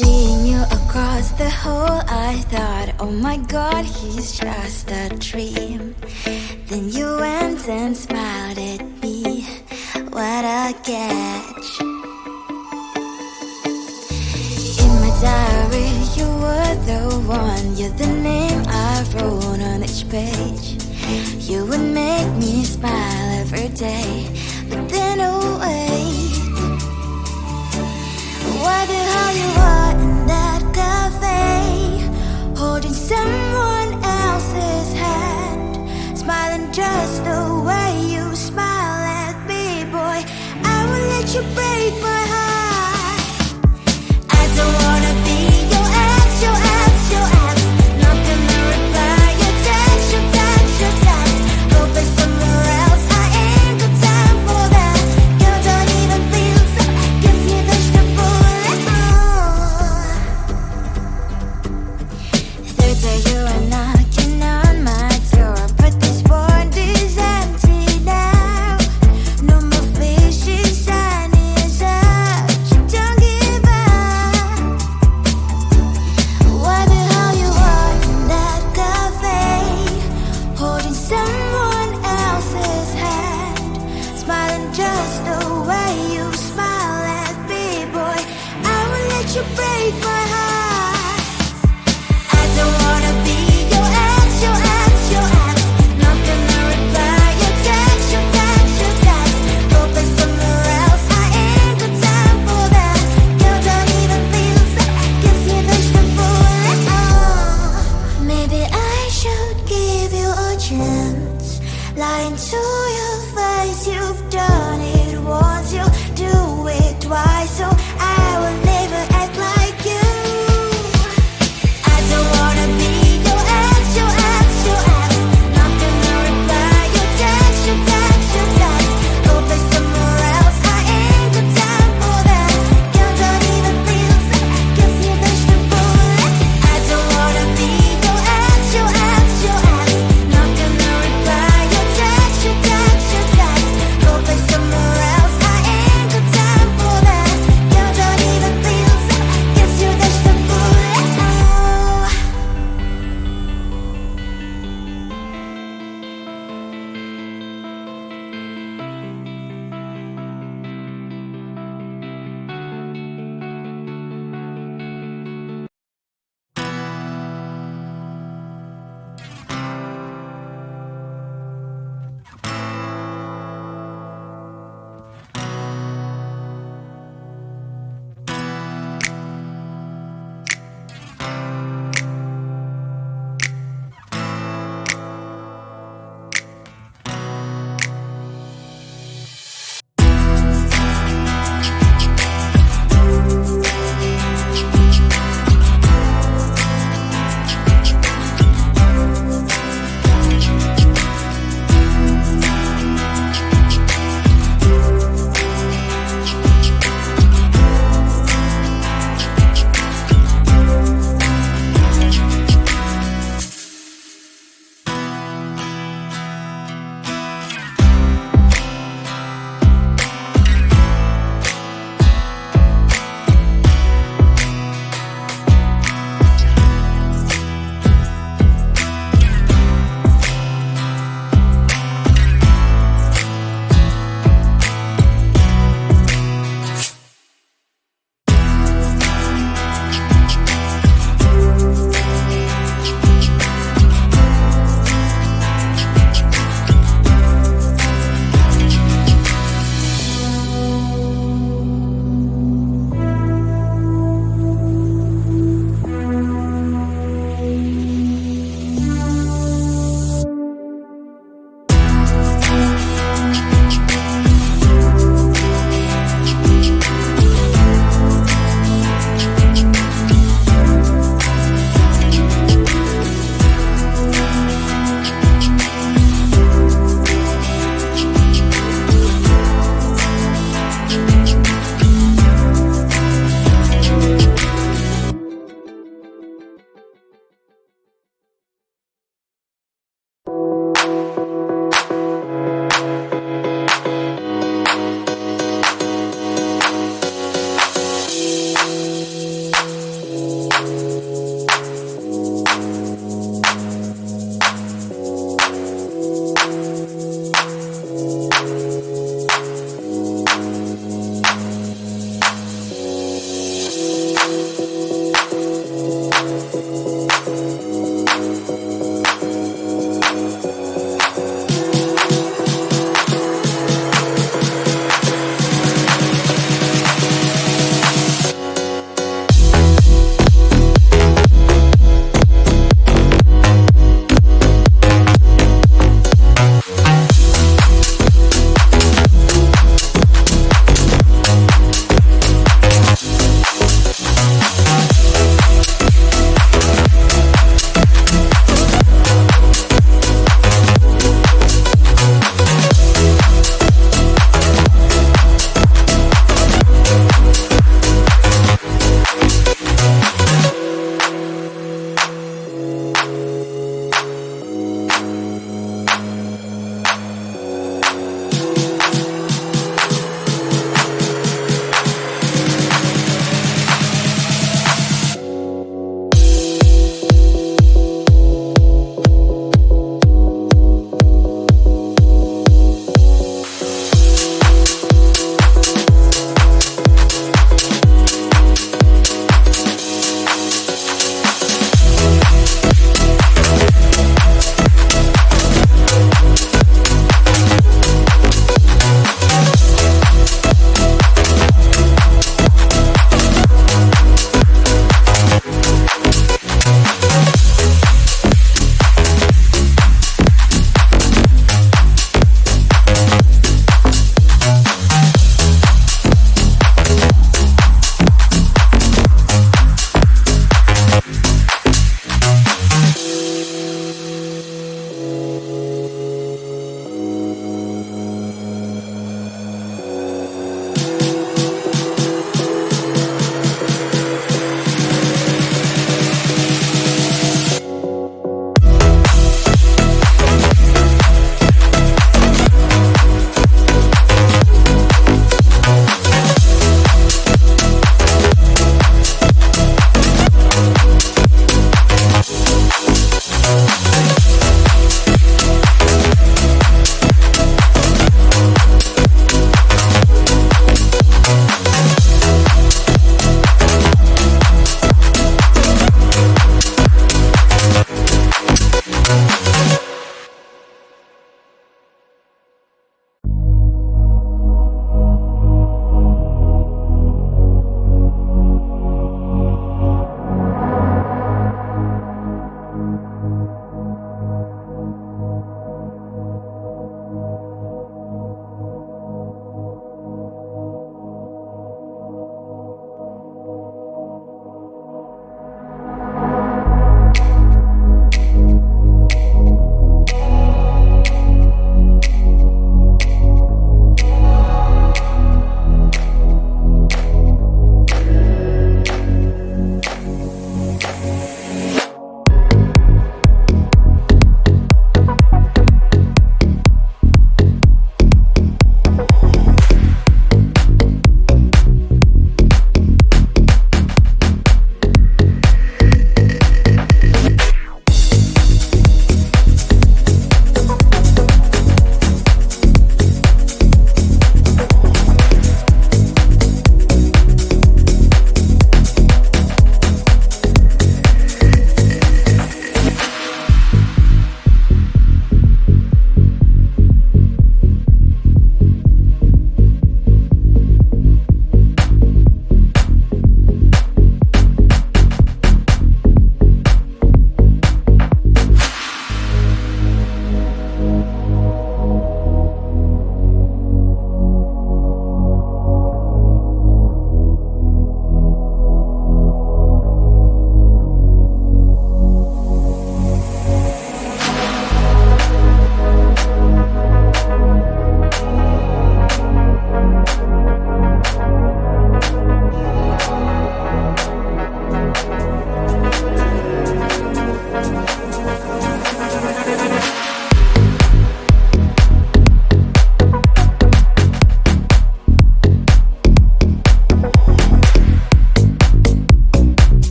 Seeing you across the hall, I thought, oh my god, he's just a dream. Then you went and smiled at me. What a catch. In my diary, you were the one. You're the name I wrote on each page. You would make me smile every day. But then, oh wait, why the hell you are in that cafe, holding someone else's hand, smiling just the way you smile at me, boy. I will let you break my heart. I don't wanna be your ex, your ex, your ex. Not gonna reply your text, your text, your text. Go play somewhere else, I ain't got time for that. You don't even feel so, guess you dodged the bullet. Third day you are knocking on my door, but this board is empty now. No more fishes, shiny as up. You don't give up. Why the hell you are in that cafe, holding someone else's hand, smiling just the way you smile at me, boy. I will let you break my